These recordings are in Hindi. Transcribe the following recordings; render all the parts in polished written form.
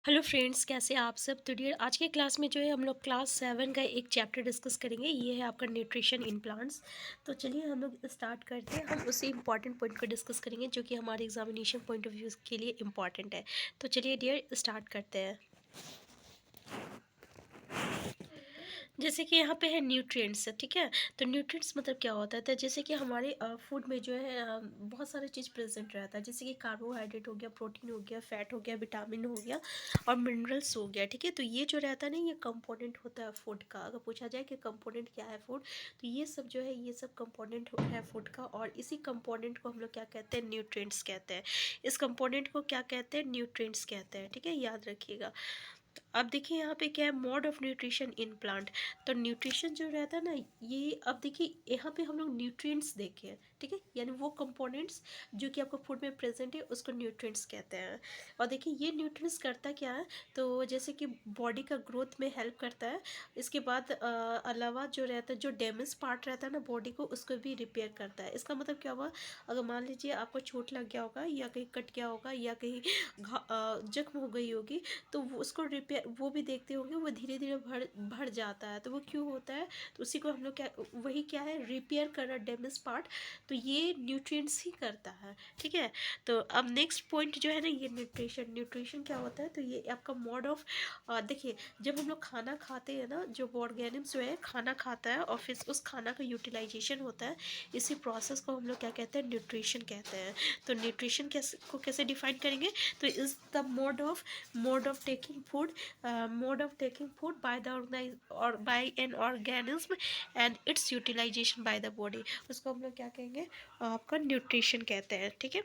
हेलो फ्रेंड्स, कैसे हैं आप सब। तो डियर, आज के क्लास में जो है हम लोग क्लास 7 का एक चैप्टर डिस्कस करेंगे। ये है आपका न्यूट्रिशन इन प्लांट्स। तो चलिए हम लोग स्टार्ट करते हैं। हम उसी इंपॉर्टेंट पॉइंट को डिस्कस करेंगे जो कि हमारे एग्जामिनेशन पॉइंट ऑफ व्यू के लिए इम्पॉर्टेंट है। तो चलिए डियर, स्टार्ट करते हैं। जैसे कि यहाँ पे है न्यूट्रिएंट्स, ठीक है। तो न्यूट्रिएंट्स मतलब क्या होता है, तो जैसे कि हमारे फूड में जो है बहुत सारे चीज़ प्रेजेंट रहता है। जैसे कि कार्बोहाइड्रेट हो गया, प्रोटीन हो गया, फैट हो गया, विटामिन हो गया और मिनरल्स हो गया, ठीक है। तो ये जो रहता है ना, ये कंपोनेंट होता है फूड का। अगर पूछा जाए कि कंपोनेंट क्या है फूड, तो ये सब जो है, ये सब कंपोनेंट है फूड का। और इसी कंपोनेंट को हम लोग क्या कहते हैं, न्यूट्रिएंट्स कहते हैं। इस कंपोनेंट को क्या कहते हैं, न्यूट्रिएंट्स कहते हैं, ठीक है, याद रखिएगा। अब देखिए यहाँ पे क्या है, mode of nutrition in plant. तो न्यूट्रिशन जो रहता है ना, ये अब देखिए यहाँ पे हम लोग न्यूट्रिएंट्स देखे हैं, ठीक है, यानी वो कंपोनेंट्स जो कि आपको फूड में प्रेजेंट है उसको न्यूट्रिएंट्स कहते हैं। और देखिए ये न्यूट्रिएंट्स करता क्या है, तो जैसे कि बॉडी का ग्रोथ में हेल्प करता है। इसके बाद अलावा जो रहता है, जो डैमेज पार्ट रहता है ना बॉडी को, उसको भी रिपेयर करता है। इसका मतलब क्या हुआ, अगर मान लीजिए आपको चोट लग गया होगा या कहीं कट गया होगा या कहीं जख्म हो गई होगी, तो वो उसको रिपेयर वो भी देखते होंगे, वो धीरे धीरे भर भर जाता है। तो वो क्यों होता है, तो उसी को हम लोग क्या, वही क्या है, रिपेयर करना डैमेज पार्ट। तो ये न्यूट्रिएंट्स ही करता है, ठीक है। तो अब नेक्स्ट पॉइंट जो है ना, ये न्यूट्रिशन। न्यूट्रिशन क्या होता है, तो ये आपका मोड ऑफ, देखिए जब हम लोग खाना खाते हैं ना, जो ऑर्गेनिम्स जो है खाना खाता है और फिर उस खाना का यूटिलाइजेशन होता है, इसी प्रोसेस को हम लोग क्या कहते हैं, न्यूट्रिशन कहते हैं। तो न्यूट्रिशन कैसे डिफाइन करेंगे, तो is the mode of taking food, by the or by an organism and its utilization by the body। उसको हम लोग क्या कहेंगे, आपका न्यूट्रिशन कहते हैं, ठीक है।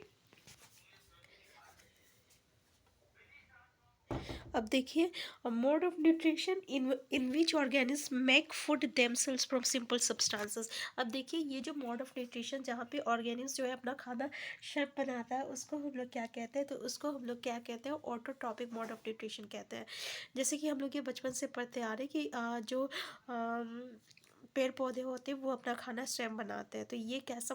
अब देखिए, mode of nutrition in which organism make food themselves from simple substances. अब देखिए ये जो मोड ऑफ न्यूट्रिशन, जहाँ पे ऑर्गेनिज्म जो है अपना खाना शेफ बनाता है, उसको हम लोग क्या कहते हैं, तो उसको हम लोग क्या कहते हैं, ऑटोट्रॉपिक मोड ऑफ न्यूट्रिशन कहते हैं। जैसे कि हम लोग ये बचपन से पढ़ते आ रहे हैं कि जो पेड़ पौधे होते हैं वो अपना खाना स्वयं बनाते हैं। तो ये कैसा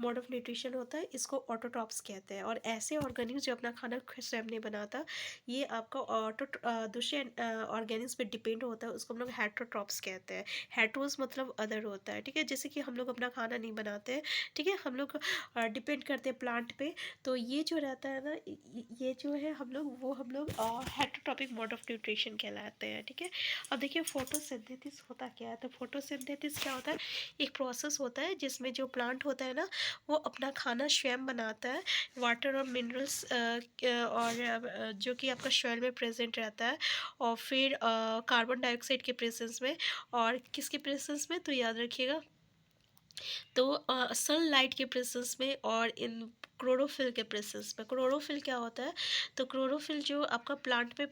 मोड ऑफ न्यूट्रिशन होता है, इसको ऑटोट्रॉप्स कहते हैं। और ऐसे ऑर्गेनिज्म जो अपना खाना स्वयं नहीं बनाता, ये आपका ऑटो दूसरे ऑर्गेनिज्म पे डिपेंड होता है, उसको हम लोग हेटरोट्रॉप्स कहते हैं। हेट्रोस मतलब अदर होता है, ठीक है। जैसे कि हम लोग अपना खाना नहीं बनाते हैं, ठीक है, हम लोग डिपेंड करते हैं प्लांट पे। तो ये जो रहता है ना, ये जो है हम लोग हेटरोट्रॉपिक मोड ऑफ न्यूट्रिशन कहलाते हैं, ठीक है। अब देखिए फोटोसिंथेसिस होता क्या है, तो फोटोसिंथेसिस क्या होता है, एक प्रोसेस होता है जिसमें जो प्लांट होता है ना, वो अपना खाना स्वयं बनाता है। वाटर और मिनरल्स और जो कि आपका सॉइल में प्रेजेंट रहता है, और फिर कार्बन डाइऑक्साइड के प्रेजेंस में, और किसके प्रेजेंस में, तो याद रखिएगा, तो सनलाइट के प्रेजेंस में और इन क्लोरोफिल के प्रेजेंस में। क्लोरोफिल क्या होता है, तो क्लोरोफिल जो आपका प्लांट में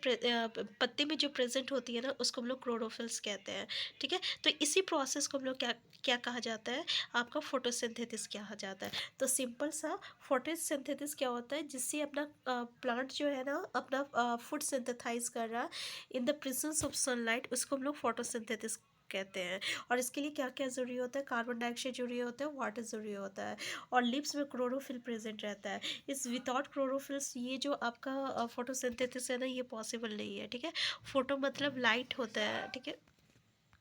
पत्ते में जो प्रेजेंट होती है ना, उसको हम लोग क्लोरोफिल्स कहते हैं, ठीक है। तो इसी प्रोसेस को हम लोग क्या क्या कहा जाता है, आपका फोटोसिंथेसिस कहा जाता है। तो सिंपल सा फोटोसिंथेसिस क्या होता है, जिससे अपना प्लांट जो है ना अपना फूड सिंथेसाइज कर रहा है in the presence of sunlight, उसको हम लोग फोटोसिंथेसिस कहते हैं। और इसके लिए क्या क्या ज़रूरी होता है, कार्बन डाइऑक्साइड ज़रूरी होता है, वाटर ज़रूरी होता है, और लिप्स में क्लोरोफिल प्रेजेंट रहता है। इस विदाउट क्लोरोफिल्स ये जो आपका फोटोसिंथेसिस है ना, ये पॉसिबल नहीं है, ठीक है। फोटो मतलब लाइट होता है, ठीक है।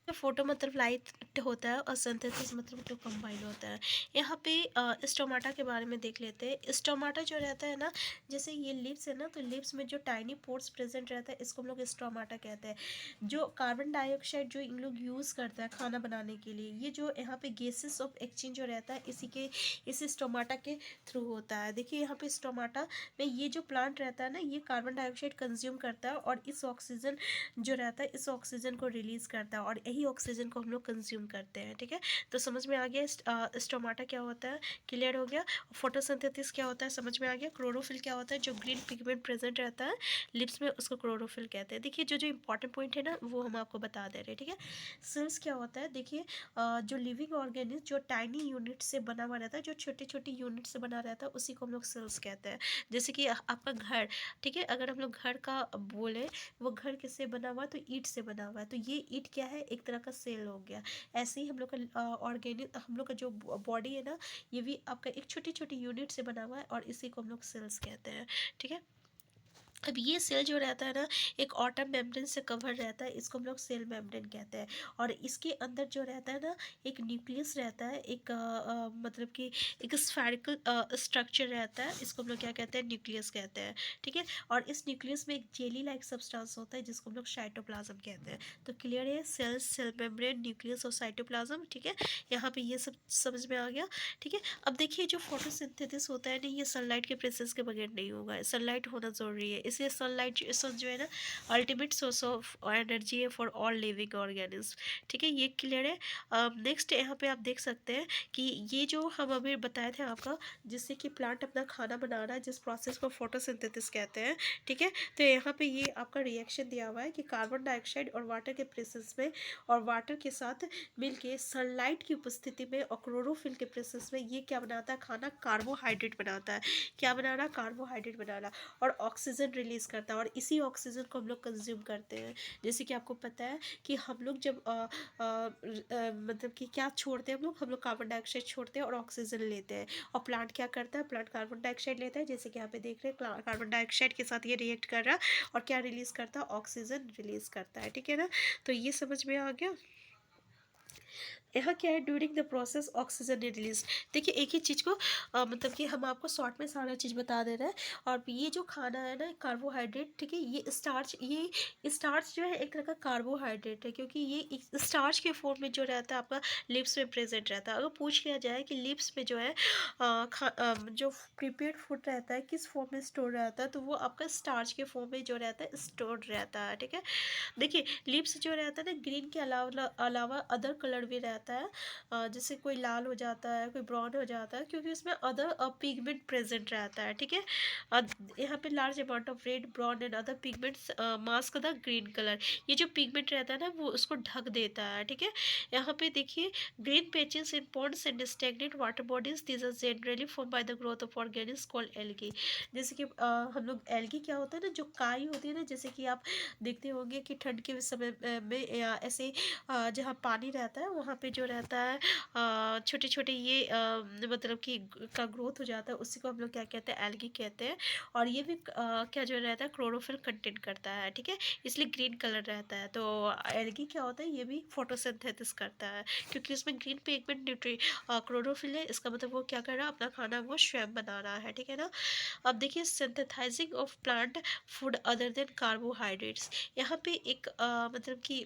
फोटो मतलब लाइट होता है और सिंथेसिस मतलब जो कंबाइन होता है। यहाँ पे स्टोमाटा के बारे में देख लेते हैं। स्टोमाटा जो रहता है ना, जैसे ये लिप्स है ना, तो लिप्स में जो टाइनी पोर्स प्रेजेंट रहता है, इसको हम लोग स्टोमाटा कहते हैं। जो कार्बन डाइऑक्साइड जो इन लोग यूज़ करता है खाना बनाने के लिए, ये जो यहाँ पे गैसेस ऑफ एक्सचेंज जो रहता है, इस स्टोमाटा के थ्रू होता है। देखिए यहाँ पे स्टोमाटा में ये जो प्लांट रहता है ना, ये कार्बन डाइऑक्साइड कंज्यूम करता है और इस ऑक्सीजन जो रहता है, इस ऑक्सीजन को रिलीज़ करता है, और यही ऑक्सीजन को हम लोग कंज्यूम करते हैं, ठीक है। तो समझ में आ गया स्टोमाटा क्या होता है, क्लियर हो गया। फोटोसिंथेसिस क्या होता है, समझ में आ गया। क्लोरोफिल क्या होता है, जो ग्रीन पिगमेंट प्रेजेंट रहता है लिप्स में, उसको क्लोरोफिल कहते हैं। देखिए जो जो इंपॉर्टेंट पॉइंट है ना, वो हम आपको बता दे रहे हैं, ठीक है। सेल्स क्या होता है, देखिए जो लिविंग ऑर्गेनिज्म जो टाइनी यूनिट से बना हुआ रहता है, जो छोटी छोटी यूनिट से बना रहता है, उसी को हम लोग सेल्स कहते हैं। जैसे कि आपका घर, ठीक है, अगर हम लोग घर का बोले, वो घर किससे बना हुआ है, तो ईंट से बना हुआ है, तो ये ईंट क्या है, एक तरह का सेल हो गया। ऐसे ही हम लोग का ऑर्गेनिक, हम लोग का जो बॉडी है ना, ये भी आपका एक छोटी छोटी यूनिट से बना हुआ है, और इसी को हम लोग सेल्स कहते हैं, ठीक है। अब ये सेल जो रहता है ना, एक outer मेम्ब्रेन से कवर रहता है, इसको हम लोग सेल मेम्ब्रेन कहते हैं। और इसके अंदर जो रहता है ना, एक न्यूक्लियस रहता है, एक मतलब कि एक स्फेरिकल स्ट्रक्चर रहता है, इसको हम लोग क्या कहते हैं, न्यूक्लियस कहते हैं। ठीक है। और इस न्यूक्लियस में एक जेली लाइक सब्सटेंस होता है जिसको हम लोग साइटोप्लाज्म कहते हैं। तो क्लियर है, सेल्स, सेल मेम्ब्रेन, न्यूक्लियस और साइटोप्लाज्म। ठीक है, यहाँ पे ये सब समझ में आ गया। ठीक है। अब देखिए, जो फोटोसिंथेसिस होता है ना, ये सनलाइट के प्रेजेंस के बगैर नहीं होगा, सनलाइट होना ज़रूरी है। इसलिए सनलाइट सन जो है ना, अल्टीमेट सोर्स ऑफ एनर्जी है फॉर ऑल लिविंग ऑर्गेनिज्म। ठीक है, ये क्लियर है। नेक्स्ट यहाँ पे आप देख सकते हैं कि ये जो हम अभी बताए थे आपका, जिससे कि प्लांट अपना खाना बना रहा है, जिस प्रोसेस को फोटोसिंथेसिस कहते हैं। ठीक है। तो यहाँ पे ये आपका रिएक्शन दिया हुआ है कि कार्बन डाइऑक्साइड और वाटर के प्रेजेंस में और वाटर के साथ मिलके सनलाइट की उपस्थिति में और क्लोरोफिल के प्रेजेंस में ये क्या बनाता है, खाना कार्बोहाइड्रेट बनाता है। क्या बना रहा, कार्बोहाइड्रेट बना रहा, और ऑक्सीजन रिलीज करता है, और इसी ऑक्सीजन को हम लोग कंज्यूम करते हैं। जैसे कि आपको पता है कि हम लोग जब मतलब कि क्या छोड़ते हैं, हम लोग कार्बन डाइऑक्साइड छोड़ते हैं और ऑक्सीजन लेते हैं। और प्लांट क्या करता है, प्लांट कार्बन डाइऑक्साइड लेता है, जैसे कि यहाँ पे देख रहे हैं, कार्बन डाइऑक्साइड के साथ ये रिएक्ट कर रहा है और क्या रिलीज करता है, ऑक्सीजन रिलीज करता है। ठीक है ना। तो ये समझ में आ गया। यहाँ क्या है, during the process oxygen release. देखिए, एक ही चीज़ को मतलब कि हम आपको शॉर्ट में सारा चीज़ बता दे रहे हैं। और ये जो खाना है ना, कार्बोहाइड्रेट, ठीक है, ये स्टार्च जो है एक तरह का कार्बोहाइड्रेट है, क्योंकि ये स्टार्च के फॉर्म में जो रहता है आपका लिप्स में प्रेजेंट रहता है। अगर पूछ लिया जाए कि लिप्स में जो है जो प्रिपेयर्ड फूड रहता है किस फॉर्म में स्टोर रहता है, तो वो आपका स्टार्च के फॉर्म में जो रहता है स्टोर रहता है। ठीक है। देखिए, लिप्स जो रहता है ना, ग्रीन के अलावा अलावा अदर कलर भी रहता है। जैसे कोई लाल हो जाता है, कोई ब्राउन हो जाता है, क्योंकि उसमें अदर पिगमेंट प्रेजेंट रहता है। ठीक है। अ, यहाँ पे large amount of red, brown and other pigments mask the green colour. ये जो पिगमेंट रहता है ना, वो उसको ढक देता है। ठीक है। यहाँ पे देखिए, green patches in ponds and stagnant water bodies, these are generally form by the growth of organisms called algae. जैसे कि हम लोग एल्गी क्या होता है ना, जो काई होती है ना, जैसे कि आप देखते होंगे कि ठंड के समय में या ऐसे जहाँ पानी रहता है वहाँ पे जो रहता है छोटे छोटे ये मतलब कि का ग्रोथ हो जाता है, उसी को हम लोग क्या कहते हैं, एल्गी कहते हैं। और ये भी क्या जो रहता है, क्लोरोफिल कंटेंट करता है। ठीक है। इसलिए ग्रीन कलर रहता है। तो एल्गी क्या होता है, ये भी फोटोसिंथेसिस करता है, क्योंकि उसमें ग्रीन पिगमेंट न्यूट्री क्लोरोफिल है। इसका मतलब वो क्या कर रहा है, अपना खाना वो स्वयं बना रहा है। ठीक है ना। अब देखिए, synthesising of plant food other than carbohydrates. यहाँ पे एक मतलब कि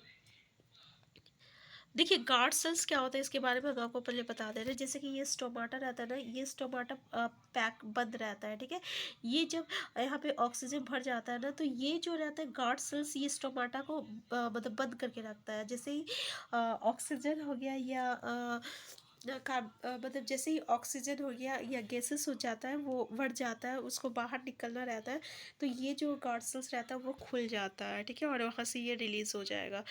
देखिए, गार्ड सेल्स क्या होता है, इसके बारे में हम आपको पहले बता दे रहे हैं। जैसे कि ये स्टोमाटा रहता है ना, ये स्टोमाटा पैक बंद रहता है। ठीक है। ये जब यहाँ पे ऑक्सीजन भर जाता है ना, तो ये जो रहता है गार्ड सेल्स, ये स्टोमाटा को मतलब बंद करके रखता है। जैसे ही ऑक्सीजन हो गया या मतलब जैसे ही ऑक्सीजन हो गया या गैसेस हो जाता है, वो बढ़ जाता है, उसको बाहर निकलना रहता है, तो ये जो गार्ड सेल्स रहता है वो खुल जाता है। ठीक है। और वहाँ से ये रिलीज हो जाएगा।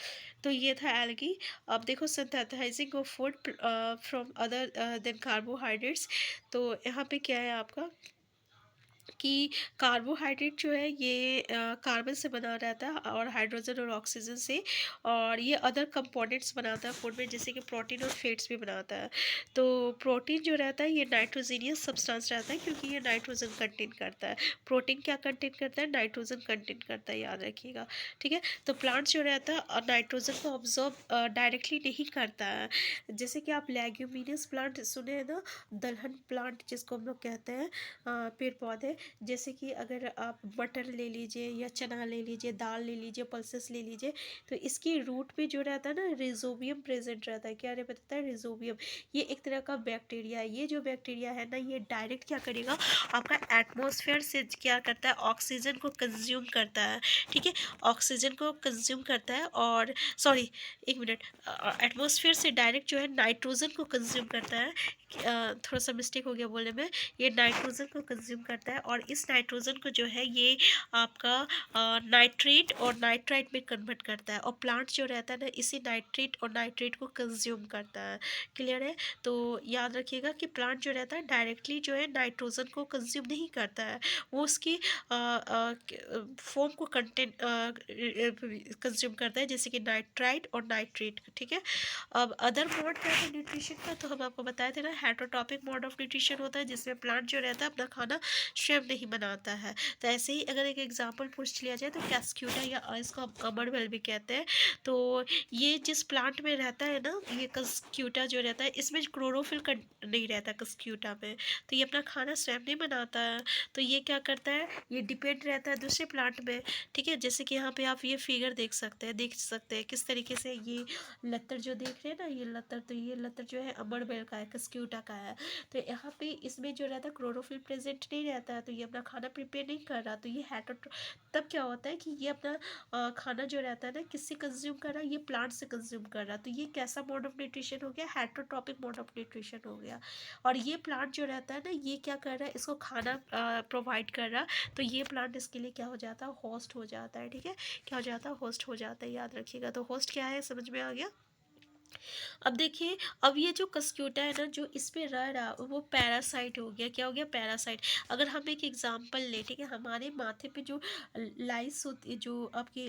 तो ये था एल्गी। अब देखो, synthesising of food from other than carbohydrates. तो यहाँ पे क्या है आपका कि कार्बोहाइड्रेट जो है ये कार्बन से बना रहता है और हाइड्रोजन और ऑक्सीजन से। और ये अदर कंपोनेंट्स बनाता है फूड में, जैसे कि प्रोटीन और फैट्स भी बनाता है। तो प्रोटीन जो रहता है ये नाइट्रोजीनियस सब्सटेंस रहता है, क्योंकि ये नाइट्रोजन कंटेन करता है। प्रोटीन क्या कंटेन करता है, नाइट्रोजन कंटेन करता है, याद रखिएगा। ठीक है। तो प्लांट जो रहता है नाइट्रोजन को ऑब्जॉर्व डायरेक्टली नहीं करता है। जैसे कि आप लेग्यूमिनस प्लांट सुने हैं ना, दलहन प्लांट जिसको हम लोग कहते हैं, पेड़ पौधे, जैसे कि अगर आप मटर ले लीजिए या चना ले लीजिए, दाल ले लीजिए, पल्सेस ले लीजिए, तो इसकी रूट पे जो रहता है ना, रिजोबियम प्रेजेंट रहता है। क्या रहता है, रिजोबियम। ये एक तरह का बैक्टीरिया है। ये जो बैक्टीरिया है ना, ये डायरेक्ट क्या करेगा, आपका एटमॉस्फेयर से क्या करता है, ऑक्सीजन को कंज्यूम करता है। ठीक है। ऑक्सीजन को कंज्यूम करता है, और सॉरी, एक मिनट, एटमॉस्फेयर से डायरेक्ट जो है नाइट्रोजन को कंज्यूम करता है। थोड़ा सा मिस्टेक हो गया बोलने में। ये नाइट्रोजन को कंज्यूम करता है, और इस नाइट्रोजन को जो है ये आपका नाइट्रेट और नाइट्राइट में कन्वर्ट करता है, और प्लांट जो रहता है ना, इसी नाइट्रेट और नाइट्रेट को कंज्यूम करता है। क्लियर है। तो याद रखिएगा कि प्लांट जो रहता है डायरेक्टली जो है नाइट्रोजन को कंज्यूम नहीं करता है, वो उसकी फॉर्म को कंटेंट कंज्यूम करता है, जैसे कि नाइट्राइट और नाइट्रेट। ठीक है। अब अदर मोड क्या है न्यूट्रिशन का, तो हम आपको बताए थे ना, हेटरोटॉपिक मोड ऑफ न्यूट्रिशन होता है, जिसमें प्लांट जो रहता है अपना खाना स्वयं नहीं बनाता है। तो ऐसे ही अगर एक एग्जांपल पूछ लिया जाए तो कैस्क्यूटा या इसको अमरबेल भी कहते हैं। तो ये जिस प्लांट में रहता है ना, ये कस्क्यूटा जो रहता है, इसमें क्लोरोफिल का नहीं रहता कस्क्यूटा में, तो ये अपना खाना स्वयं नहीं बनाता है। तो ये क्या करता है, ये डिपेंड रहता है दूसरे प्लांट में। ठीक है, जैसे कि यहाँ पे आप ये फिगर देख सकते हैं किस तरीके से ये लत्तर जो देख रहे हैं ना, ये लत्तर, तो ये लत्तर जो है अमरबेल का है, कस्क्यूटा का है। तो यहाँ पे इसमें जो रहता है क्लोरोफिल प्रेजेंट नहीं रहता है, तो ये अपना खाना प्रिपेयर नहीं कर रहा। तो ये तब क्या होता है कि ये अपना खाना जो रहता है ना, किससे कंज्यूम कर रहा है, ये प्लांट से कंज्यूम कर रहा है। तो ये कैसा मोड ऑफ न्यूट्रिशन हो गया, हेटरोट्रॉपिक मोड ऑफ न्यूट्रिशन हो गया। और ये प्लांट जो रहता है ना, ये क्या कर रहा है, इसको खाना प्रोवाइड कर रहा है। तो ये प्लांट इसके लिए क्या हो जाता है, होस्ट हो जाता है। ठीक है, क्या हो जाता है, होस्ट हो जाता है, याद रखिएगा। तो होस्ट क्या है, समझ में आ गया। अब देखिए, अब ये जो कस्क्यूटा है ना, जो इस पे रह रहा, वो पैरासाइट हो गया। क्या हो गया, पैरासाइट। अगर हम एक एग्जांपल ले, ठीक है, हमारे माथे पे जो लाइस होती है, जो आपकी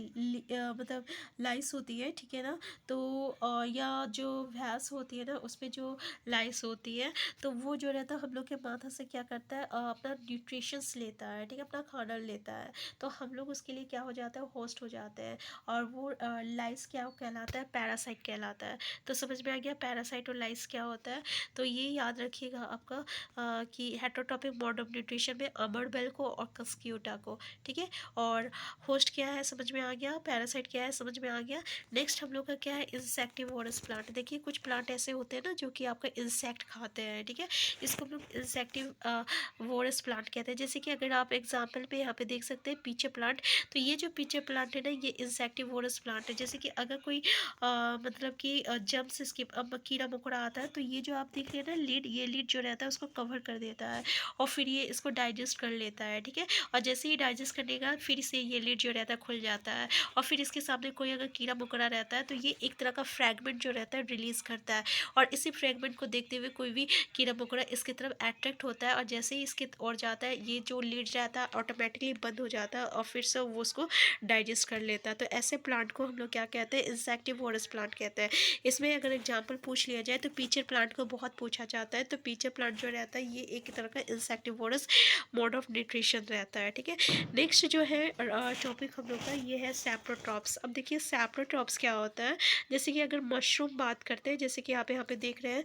मतलब लाइस होती है, ठीक है ना, तो या जो भैंस होती है ना, उस पे जो लाइस होती है, तो वो जो रहता है हम लोग के माथा से क्या करता है, अपना न्यूट्रिशंस लेता है, ठीक है, अपना खाना लेता है। तो हम लोग उसके लिए क्या हो जाता है, होस्ट हो जाते हैं। और वो लाइस क्या कहलाता है, पैरासाइट कहलाता है। तो समझ में आ गया पैरासाइट और लाइस क्या होता है। तो ये याद रखिएगा आपका कि हेटरोट्रॉपिक मोड ऑफ न्यूट्रिशन में अमरबेल को और कस्क्यूटा को। ठीक है, और होस्ट क्या है समझ में आ गया, पैरासाइट क्या है समझ में आ गया। नेक्स्ट हम लोग का क्या है, इंसेक्टिवोरस प्लांट। देखिए कुछ प्लांट ऐसे होते हैं ना जो कि आपका इंसेक्ट खाते हैं। ठीक है, इसको हम लोग इंसेक्टिवोरस प्लांट कहते हैं। जैसे कि अगर आप एग्जाम्पल पे यहाँ पे देख सकते हैं पीछे प्लांट, तो ये जो पीछे प्लांट है ना, ये इंसेक्टिवोरस प्लांट है। जैसे कि अगर कोई मतलब कि जम्स इसके अब कीड़ा मकोड़ा आता है, तो ये जो आप देख रहे हैं ना लीड, ये लीड जो रहता है उसको कवर कर देता है, और फिर ये इसको डाइजेस्ट कर लेता है। ठीक है, और जैसे ही डाइजेस्ट करने का फिर से ये लीड जो रहता है खुल जाता है, और फिर इसके सामने कोई अगर कीड़ा मकोड़ा रहता है तो ये एक तरह का फ्रैगमेंट जो रहता है रिलीज़ करता है, और इसी फ्रैगमेंट को देखते हुए कोई भी कीड़ा मकोड़ा इसकी तरफ अट्रैक्ट होता है, और जैसे ही इसके और जाता है, ये जो लीड रहता है ऑटोमेटिकली बंद हो जाता है, और फिर से वो उसको डाइजेस्ट कर लेता है। तो ऐसे प्लांट को हम लोग क्या कहते हैं, इंसेक्टिवोरस प्लांट कहते हैं। इसमें अगर एग्जांपल पूछ लिया जाए तो पीचर प्लांट को बहुत पूछा जाता है। तो पीचर प्लांट जो रहता है ये एक तरह का इंसेक्टिवोरस मोड ऑफ न्यूट्रिशन रहता है। ठीक है, नेक्स्ट जो है टॉपिक हम लोग का ये है सैप्रोट्रॉप्स। अब देखिए सैप्रोट्रॉप्स क्या होता है। जैसे कि अगर मशरूम बात करते हैं, जैसे कि आप यहाँ पे देख रहे हैं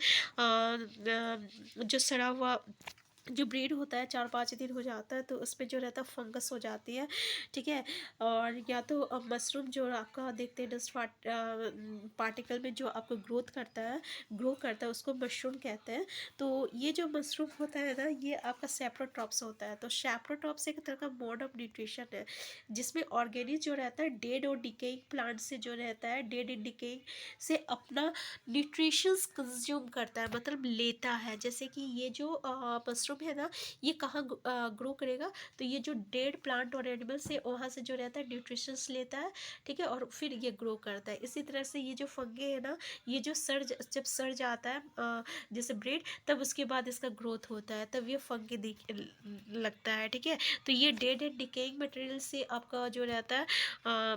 जो सड़ा हुआ जो ब्रीड होता है 4-5 दिन हो जाता है, तो उस पर जो रहता है फंगस हो जाती है। ठीक है, और या तो मशरूम जो आपका देखते हैं डस्ट पार्टिकल में जो आपको ग्रो करता है उसको मशरूम कहते हैं। तो ये जो मशरूम होता है ना, ये आपका सैप्रोट्रॉप्स होता है। तो सैप्रोट्रॉप्स एक तरह का मोड ऑफ न्यूट्रिशन है, जिसमें ऑर्गेनिक जो रहता है डेड और डिकेइंग प्लांट से जो रहता है, डेड एंड डिकेइंग से अपना न्यूट्रिशंस कंज्यूम करता है, मतलब लेता है। जैसे कि ये जो मशरूम है ना, ये कहाँ ग्रो करेगा, तो ये जो डेड प्लांट और एनिमल से वहाँ से जो रहता है न्यूट्रिशंस लेता है। ठीक है, और फिर ये ग्रो करता है। इसी तरह से ये जो फंगे है ना, ये जो जब सड़ जाता है जैसे ब्रेड, तब उसके बाद इसका ग्रोथ होता है, तब ये फंगे दिख लगता है। ठीक है, तो ये डेड एंड डिकेइंग मटेरियल से आपका जो रहता है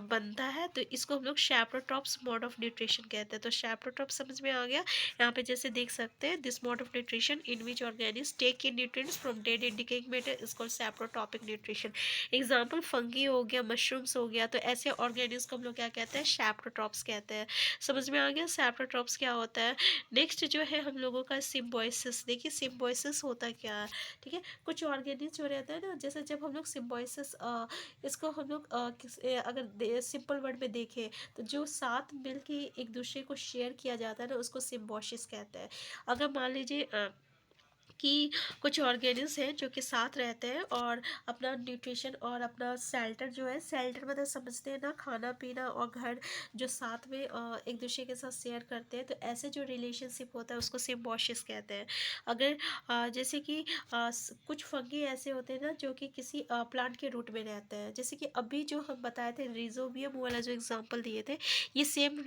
बनता है। तो इसको हम लोग सैप्रोट्रॉप्स मोड ऑफ न्यूट्रिशन कहते हैं। तो सैप्रोट्रॉप्स समझ में आ गया। यहाँ पे जैसे देख सकते हैं, this mode of nutrition in which organisms take in nutrients from dead and decaying matter is called saprotrophic nutrition. Example fungi हो गया, मशरूम्स हो गया, तो ऐसे ऑर्गेनिज को हम लोग क्या कहते हैं, सैप्रोट्रॉप्स कहते हैं। समझ में आ गया सैप्रोट्रॉप्स क्या होता है। नेक्स्ट जो है हम लोगों का सिम्बोइसिस। देखिए सिम्बोइसिस होता क्या है। ठीक है, कुछ ऑर्गेनिज जो रहता है ना, जैसे जब हम लोग सिम्बोइसिस इसको हम लोग अगर सिंपल वर्ड में देखें, तो जो साथ मिल के एक दूसरे को शेयर किया जाता है ना, उसको सिम्बोसिस कहते हैं। अगर मान लीजिए कि कुछ ऑर्गेनिज हैं जो कि साथ रहते हैं और अपना न्यूट्रिशन और अपना शेल्टर जो है, शेल्टर मतलब समझते हैं ना, खाना पीना और घर जो साथ में एक दूसरे के साथ शेयर करते हैं, तो ऐसे जो रिलेशनशिप होता है उसको सिम्बोसिस कहते हैं। अगर जैसे कि कुछ फंगी ऐसे होते हैं ना जो कि किसी प्लांट के रूट में रहते हैं, जैसे कि अभी जो हम बताए थे रिजोबियम वाला जो एग्जाम्पल दिए थे, ये सेम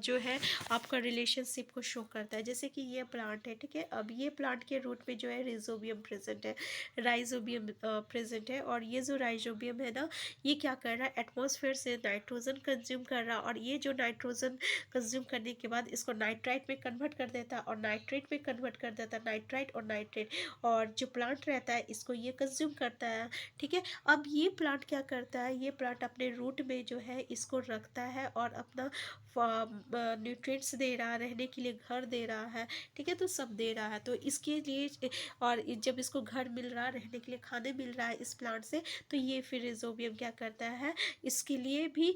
जो है आपका रिलेशनशिप को शो करता है। जैसे कि ये प्लांट है, ठीक है, अब ये प्लांट के रूट में जो है रिजोबियम प्रेजेंट है, राइजोबियम प्रेजेंट है। और ये जो राइजोबियम है ना, ये क्या कर रहा है, एटमॉस्फेयर से नाइट्रोजन कंज्यूम कर रहा है, और ये जो नाइट्रोजन कंज्यूम करने के बाद इसको नाइट्राइट में कन्वर्ट कर देता है और नाइट्रेट में कन्वर्ट कर देता है, नाइट्राइट और नाइट्रेट। और जो प्लांट रहता है इसको ये कंज्यूम करता है, ठीक है। अब ये प्लांट क्या करता है, ये प्लांट अपने रूट में जो है इसको रखता है और अपना न्यूट्रिएंट्स दे रहा है, रहने के लिए घर दे रहा है, ठीक है, तो सब दे रहा है। तो इसके लिए और जब इसको घर मिल रहा है, रहने के लिए खाने मिल रहा है इस प्लांट से, तो ये फिर रिजोबियम क्या करता है, इसके लिए भी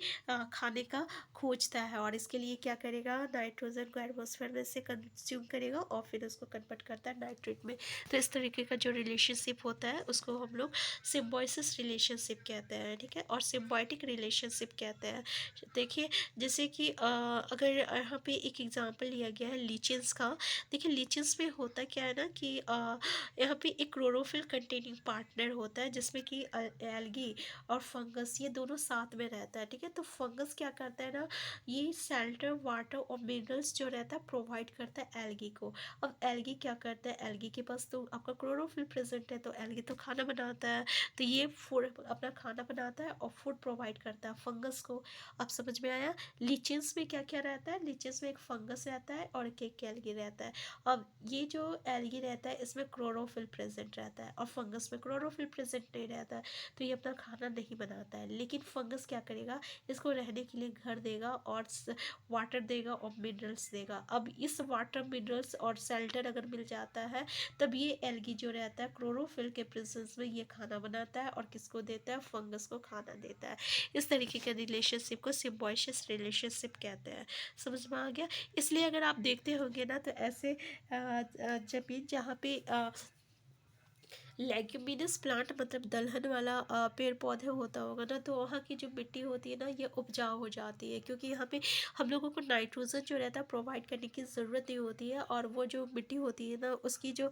खाने का खोजता है, और इसके लिए क्या करेगा, नाइट्रोजन को एटमॉस्फेयर में से कंज्यूम करेगा और फिर उसको कन्वर्ट करता है नाइट्रेट में। तो इस तरीके का जो रिलेशनशिप होता है उसको हम लोग सिम्बायोसिस रिलेशनशिप कहते हैं, ठीक है, और सिम्बायोटिक रिलेशनशिप कहते हैं। देखिए, जैसे कि अगर यहाँ पे एक एग्जांपल लिया गया है लीचेंस का। देखिए, लीचेंस में होता क्या है ना कि यहाँ पे एक क्लोरोफिल कंटेनिंग पार्टनर होता है, जिसमें कि एल्गी और फंगस ये दोनों साथ में रहता है, ठीक है। तो फंगस क्या करता है ना, ये शेल्टर, वाटर और मिनरल्स जो रहता है प्रोवाइड करता है एल्गी को। अब एल्गी क्या करता है, एल्गी के पास तो आपका क्लोरोफिल प्रेजेंट है, तो एल्गी तो खाना बनाता है, तो ये फूड अपना खाना बनाता है और फूड प्रोवाइड करता है फंगस को। अब समझ में आया। लीचेंस में क्या क्या रहता है, लीचेंस में एक फंगस रहता है और एक एल्गी रहता है। अब ये जो एल्गी रहता है इसमें क्लोरोफिल प्रेजेंट रहता है और फंगस में क्लोरोफिल प्रेजेंट नहीं रहता है, तो ये अपना खाना नहीं बनाता है। लेकिन फंगस क्या करेगा, इसको रहने के लिए घर देगा और वाटर देगा और मिनरल्स देगा। अब इस वाटर, मिनरल्स और शेल्टर अगर मिल जाता है, तब ये एल्गी जो रहता है क्लोरोफिल के प्रेजेंस में ये खाना बनाता है और किसको देता है, फंगस को खाना देता है। इस तरीके के रिलेशनशिप को सिम्बायोसिस रिलेशनशिप कहते हैं। समझ में आ गया। इसलिए अगर आप देखते होंगे ना, तो ऐसे जमीन जहाँ पे लेग्यूमिनस प्लांट मतलब दलहन वाला पेड़ पौधे होता होगा ना, तो वहाँ की जो मिट्टी होती है ना, ये उपजाऊ हो जाती है, क्योंकि यहाँ पे हम लोगों को नाइट्रोजन जो रहता है प्रोवाइड करने की ज़रूरत नहीं होती है, और वो जो मिट्टी होती है ना, उसकी जो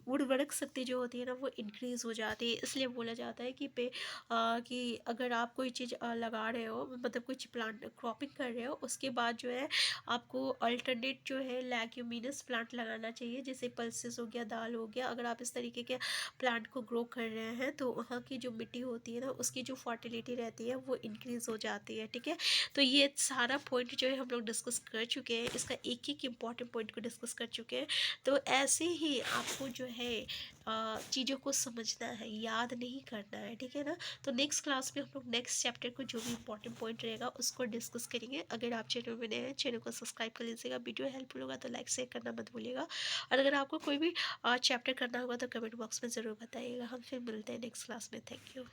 उर्वरक शक्ति जो होती है ना, वो इंक्रीज़ हो जाती है। इसलिए बोला जाता है कि कि अगर आप कोई चीज़ लगा रहे हो, मतलब कुछ प्लांट क्रॉपिंग कर रहे हो, उसके बाद जो है आपको अल्टरनेट जो है लेग्यूमिनस प्लांट लगाना चाहिए, जैसे पल्सेस हो गया, दाल हो गया। अगर आप इस तरीके के प्लांट को ग्रो कर रहे हैं, तो वहाँ की जो मिट्टी होती है ना, उसकी जो फर्टिलिटी रहती है वो इंक्रीज़ हो जाती है, ठीक है। तो ये सारा पॉइंट जो है हम लोग डिस्कस कर चुके हैं, इसका एक एक इम्पॉर्टेंट पॉइंट को डिस्कस कर चुके हैं। तो ऐसे ही आपको जो है चीज़ों को समझना है, याद नहीं करना है, ठीक है ना। तो नेक्स्ट क्लास में हम लोग नेक्स्ट चैप्टर को जो भी इंपॉर्टेंट पॉइंट रहेगा उसको डिस्कस करेंगे। अगर आप चैनल में नए हैं, चैनल को सब्सक्राइब कर लीजिएगा। वीडियो हेल्पफुल होगा तो लाइक शेयर करना मत भूलिएगा। और अगर आपको कोई भी चैप्टर करना होगा तो कमेंट बॉक्स में ज़रूर बताइएगा। हम फिर मिलते हैं नेक्स्ट क्लास में। Thank you.